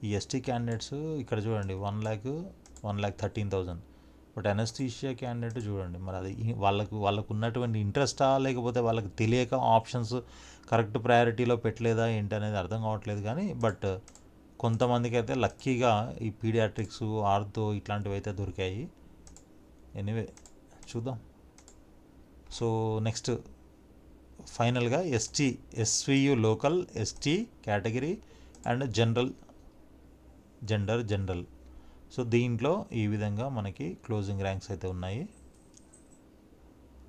ఈ ఎస్టీ క్యాండిడేట్స్ ఇక్కడ చూడండి 1,13,000. బట్ అనస్థీషియా క్యాండిడేట్ చూడండి, మరి అది వాళ్ళకు ఉన్నటువంటి ఇంట్రెస్టా లేకపోతే వాళ్ళకి తెలియక ఆప్షన్స్ కరెక్ట్ ప్రయారిటీలో పెట్టలేదా ఏంటి అనేది అర్థం కావట్లేదు. కానీ బట్ కొంతమందికి అయితే లక్కీగా ఈ పీడియాట్రిక్స్, ఆర్థో ఇట్లాంటివి అయితే దొరికాయి. ఎనీవే చూద్దాం. సో నెక్స్ట్ ఫైనల్గా SVU local, ST category and general. So దీంట్లో ఈ విధంగా మనకి క్లోజింగ్ ర్యాంక్స్ అయితే ఉన్నాయి.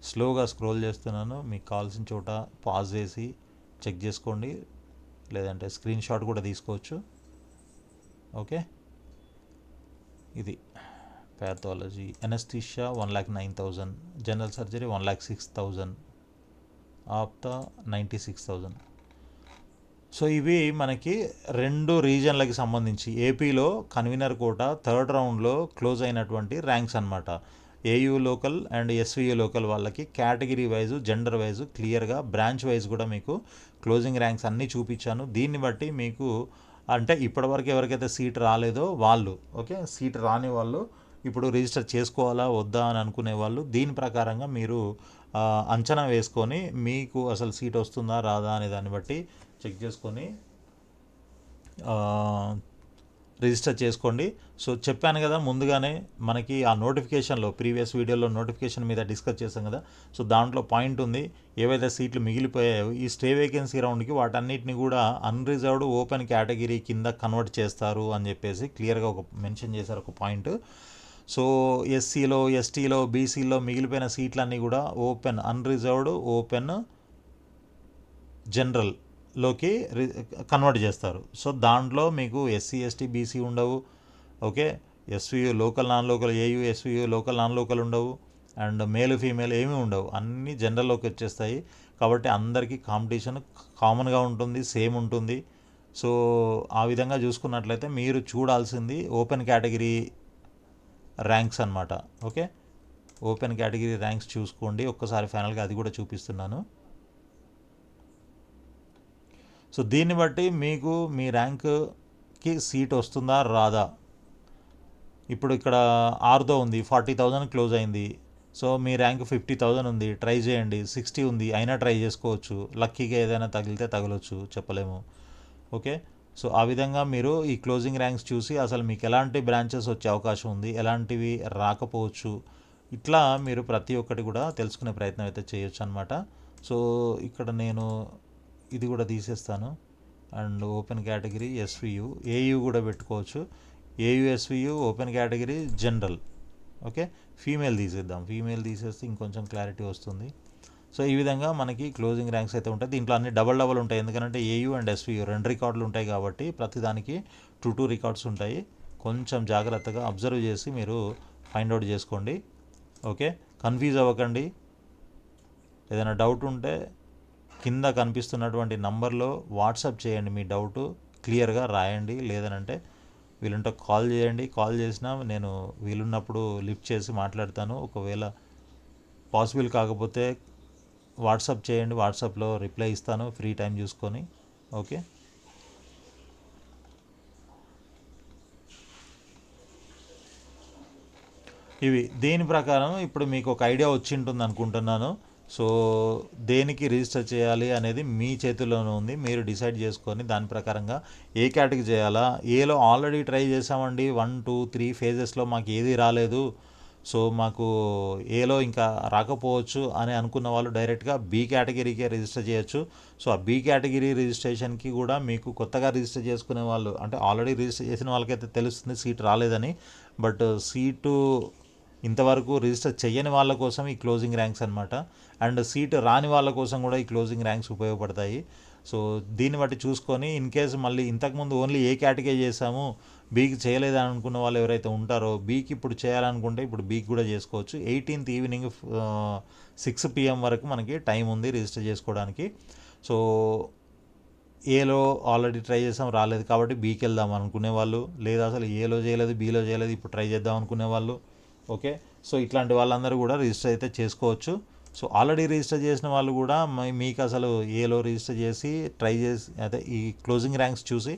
స్లోగా స్క్రోల్ చేస్తున్నాను, మీకు కావాల్సిన చోట పాజ్ చేసి చెక్ చేసుకోండి, లేదంటే స్క్రీన్ షాట్ కూడా తీసుకోవచ్చు. ఓకే, ఇది pathology. Anaesthesia 1,09,000, general surgery 1,06,000, APTA 96,000. So ఇవి మనకి 2 రీజన్లకి సంబంధించి ఏపీలో కన్వీనర్ కోట థర్డ్ రౌండ్లో క్లోజ్ అయినటువంటి ర్యాంక్స్ అనమాట. AU local and SVU local వాళ్ళకి కేటగిరీ వైజు, జెండర్ వైజు క్లియర్గా, బ్రాంచ్ వైజ్ కూడా మీకు క్లోజింగ్ ర్యాంక్స్ అన్నీ చూపించాను. దీన్ని బట్టి మీకు అంటే ఇప్పటివరకు ఎవరికైతే సీట్ రాలేదో వాళ్ళు, ఓకే, సీట్ రాని వాళ్ళు ఇప్పుడు రిజిస్టర్ చేసుకోవాలా వద్దా అని అనుకునే వాళ్ళు దీని ప్రకారంగా మీరు అంచనా వేసుకొని మీకు అసలు సీట్ వస్తుందా రాదా అనే దాన్ని బట్టి చెక్ చేసుకొని రిజిస్టర్ చేసుకోండి. సో చెప్పాను కదా ముందుగానే, మనకి ఆ నోటిఫికేషన్లో ప్రీవియస్ వీడియోలో నోటిఫికేషన్ మీద డిస్కస్ చేసాం కదా. సో దాంట్లో పాయింట్ ఉంది, ఏవైతే సీట్లు మిగిలిపోయాయో ఈ స్టే వేకెన్సీ రౌండ్కి వాటన్నిటిని కూడా అన్రిజర్వ్డ్ ఓపెన్ కేటగిరీ కింద కన్వర్ట్ చేస్తారు అని చెప్పేసి క్లియర్గా ఒక మెన్షన్ చేశారు, ఒక పాయింట్. సో ఎస్సీలో, ఎస్టీలో, బీసీలో మిగిలిపోయిన సీట్లన్నీ కూడా ఓపెన్ అన్రిజర్వ్డ్, ఓపెన్ జనరల్లోకి కన్వర్ట్ చేస్తారు. సో దాంట్లో మీకు ఎస్సీ, ఎస్టీ, బీసీ ఉండవు. Okay, SVU local, non local, AU SVU local, non local ఉండవు. అండ్ మేల్ ఫీమేల్ ఏమీ ఉండవు, అన్నీ జనరల్లోకి వచ్చేస్తాయి. కాబట్టి అందరికీ కాంపిటీషన్ కామన్గా ఉంటుంది, సేమ్ ఉంటుంది. సో ఆ విధంగా చూసుకున్నట్లయితే మీరు చూడాల్సింది ఓపెన్ కేటగిరీ ర్యాంక్స్ అనమాట. ఓకే, ఓపెన్ కేటగిరీ ర్యాంక్స్ చూసుకోండి ఒక్కసారి. ఫైనల్గా అది కూడా చూపిస్తున్నాను. సో దీన్ని బట్టి మీకు మీ ర్యాంక్కి సీట్ వస్తుందా రాదా. ఇప్పుడు ఇక్కడ ఆర్దో ఉంది, 40,000 క్లోజ్ అయింది. సో మీ ర్యాంక్ 50,000 ఉంది, ట్రై చేయండి. 60 ఉంది, అయినా ట్రై చేసుకోవచ్చు. లక్కీగా ఏదైనా తగిలితే తగలొచ్చు, చెప్పలేము. ఓకే, సో ఆ విధంగా మీరు ఈ క్లోజింగ్ ర్యాంక్స్ చూసి అసలు మీకు ఎలాంటి బ్రాంచెస్ వచ్చే అవకాశం ఉంది, ఎలాంటివి రాకపోవచ్చు, ఇట్లా మీరు ప్రతి ఒక్కటి కూడా తెలుసుకునే ప్రయత్నం అయితే చేయొచ్చు అనమాట. సో ఇక్కడ నేను ఇది కూడా తీసేస్తాను. And open category SVU, AU కూడా పెట్టుకోవచ్చు. AU SVU open category general. Okay, female తీసేద్దాం, ఫీమేల్ తీసేస్తే ఇంకొంచెం క్లారిటీ వస్తుంది. సో ఈ విధంగా మనకి క్లోజింగ్ ర్యాంక్స్ అయితే ఉంటాయి. దీంట్లో అన్ని డబల్ ఉంటాయి, ఎందుకంటే ఏయూ అండ్ ఎస్వియు 2 రికార్డులు ఉంటాయి కాబట్టి ప్రతిదానికి 2 రికార్డ్స్ ఉంటాయి. కొంచెం జాగ్రత్తగా అబ్జర్వ్ చేసి మీరు ఫైండ్ అవుట్ చేసుకోండి. ఓకే, కన్ఫ్యూజ్ అవ్వకండి. ఏదైనా డౌట్ ఉంటే కింద కనిపిస్తున్నటువంటి నంబర్లో వాట్సాప్ చేయండి, మీ డౌట్ క్లియర్గా రాయండి. లేదనంటే వీలుంటే కాల్ చేయండి, కాల్ చేసినా నేను వీలున్నప్పుడు లిఫ్ట్ చేసి మాట్లాడతాను. ఒకవేళ పాసిబుల్ కాకపోతే వాట్సాప్ చేయండి, వాట్సాప్లో రిప్లై ఇస్తాను ఫ్రీ టైం చూసుకొని. ఓకే, ఇవి దీని ప్రకారం ఇప్పుడు మీకు ఒక ఐడియా వచ్చి ఉంటుంది అనుకుంటున్నాను. సో దేనికి రిజిస్టర్ చేయాలి అనేది మీ చేతుల్లోనే ఉంది, మీరు డిసైడ్ చేసుకొని దాని ప్రకారంగా ఏ కేటగిరీ చేయాలా. ఏలో ఆల్రెడీ ట్రై చేసామండి, 1, 2, 3 ఫేజెస్లో మాకు ఏది రాలేదు, సో మాకు ఏలో ఇంకా రాకపోవచ్చు అని అనుకున్న వాళ్ళు డైరెక్ట్గా బి కేటగిరీకే రిజిస్టర్ చేయొచ్చు. సో ఆ బి కేటగిరీ రిజిస్ట్రేషన్కి కూడా మీకు కొత్తగా రిజిస్టర్ చేసుకునే వాళ్ళు, అంటే ఆల్రెడీ రిజిస్టర్ చేసిన వాళ్ళకైతే తెలుస్తుంది సీట్ రాలేదని. బట్ సీటు ఇంతవరకు రిజిస్టర్ చేయని వాళ్ళ కోసం ఈ క్లోజింగ్ ర్యాంక్స్ అనమాట. అండ్ సీట్ రాని వాళ్ళ కోసం కూడా ఈ క్లోజింగ్ ర్యాంక్స్ ఉపయోగపడతాయి. సో దీన్ని బట్టి చూసుకొని ఇన్ కేసు మళ్ళీ ఇంతకుముందు ఓన్లీ ఏ కేటగిరీ చేసాము, బీకి చేయలేదని అనుకున్న వాళ్ళు ఎవరైతే ఉంటారో బీకి ఇప్పుడు చేయాలనుకుంటే ఇప్పుడు బీకి కూడా చేసుకోవచ్చు. 18th ఈవినింగ్ 6 PM వరకు మనకి టైం ఉంది రిజిస్టర్ చేసుకోవడానికి. సో ఏలో ఆల్రెడీ ట్రై చేసాం రాలేదు కాబట్టి బీకి వెళ్దాం అనుకునే వాళ్ళు, లేదా అసలు ఏలో చేయలేదు బీలో చేయలేదు ఇప్పుడు ట్రై చేద్దాం అనుకునే వాళ్ళు. ఓకే, సో ఇట్లాంటి వాళ్ళందరూ కూడా రిజిస్టర్ అయితే చేసుకోవచ్చు. సో ఆల్రెడీ రిజిస్టర్ చేసిన వాళ్ళు కూడా మీకు అసలు ఏలో రిజిస్టర్ చేసి ట్రై చేసి అదే ఈ క్లోజింగ్ ర్యాంక్స్ చూసి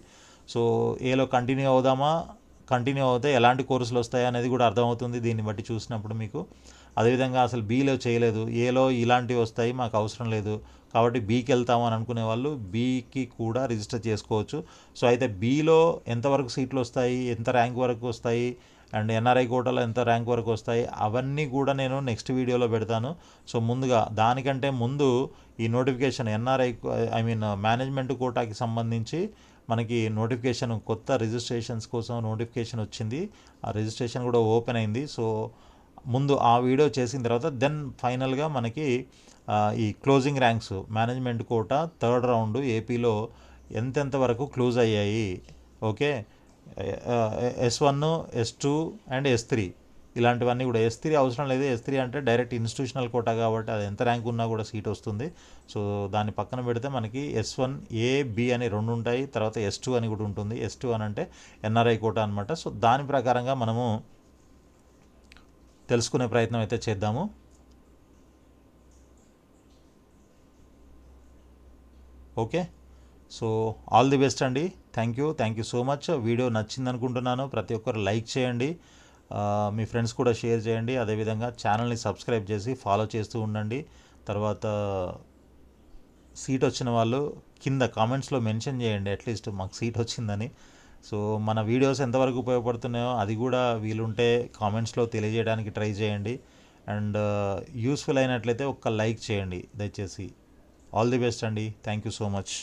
సో ఏలో కంటిన్యూ అవుదామా, కంటిన్యూ అవుతే ఎలాంటి కోర్సులు వస్తాయి అనేది కూడా అర్థమవుతుంది దీన్ని బట్టి చూసినప్పుడు మీకు. అదేవిధంగా అసలు బీలో చేయలేదు, ఏలో ఇలాంటివి వస్తాయి మాకు అవసరం లేదు కాబట్టి బీకి వెళ్తాము అని అనుకునే వాళ్ళు బీకి కూడా రిజిస్టర్ చేసుకోవచ్చు. సో అయితే బీలో ఎంతవరకు సీట్లు వస్తాయి, ఎంత ర్యాంక్ వరకు వస్తాయి, అండ్ ఎన్ఆర్ఐ కోటాలో ఎంత ర్యాంక్ వరకు వస్తాయి అవన్నీ కూడా నేను నెక్స్ట్ వీడియోలో పెడతాను. సో ముందుగా దానికంటే ముందు ఈ నోటిఫికేషన్ ఎన్ఆర్ఐ మేనేజ్మెంట్ కోటాకి సంబంధించి మనకి నోటిఫికేషన్ కొత్త రిజిస్ట్రేషన్స్ కోసం నోటిఫికేషన్ వచ్చింది. ఆ రిజిస్ట్రేషన్ కూడా ఓపెన్ అయింది. సో ముందు ఆ వీడియో చేసిన తర్వాత దెన్ ఫైనల్గా మనకి ఈ closing ranks management quota third round ఏపీలో ఎంతెంత వరకు క్లోజ్ అయ్యాయి. Okay, S1, S2 and S3 ఇలాంటివన్నీ కూడా. S3 అవసరం లేదు, S3 అంటే డైరెక్ట్ ఇన్స్టిట్యూషనల్ కోటా కాబట్టి అది ఎంత ర్యాంక్ ఉన్నా కూడా సీట్ వస్తుంది. సో దాన్ని పక్కన పెడితే మనకి S1 A B అని రెండు ఉంటాయి, తర్వాత S2 అని కూడా ఉంటుంది. S2 అని అంటే ఎన్ఆర్ఐ కోటా అనమాట. సో దాని ప్రకారంగా మనము తెలుసుకునే ప్రయత్నం అయితే చేద్దాము. Okay, so all the best అండి. Thank you so much. Video నచ్చింది అనుకుంటున్నాను. ప్రతి ఒక్కరు లైక్ చేయండి, మీ ఫ్రెండ్స్ కూడా షేర్ చేయండి. అదేవిధంగా ఛానల్ని సబ్స్క్రైబ్ చేసి ఫాలో చేస్తూ ఉండండి. తర్వాత సీట్ వచ్చిన వాళ్ళు కింద కామెంట్స్లో మెన్షన్ చేయండి అట్లీస్ట్ మాకు సీట్ వచ్చిందని. సో మన వీడియోస్ ఎంతవరకు ఉపయోగపడుతున్నాయో అది కూడా వీలుంటే కామెంట్స్లో తెలియజేయడానికి ట్రై చేయండి. అండ్ యూస్ఫుల్ అయినట్లయితే ఒక్క లైక్ చేయండి దయచేసి. ఆల్ ది బెస్ట్ అండి. Thank you so much.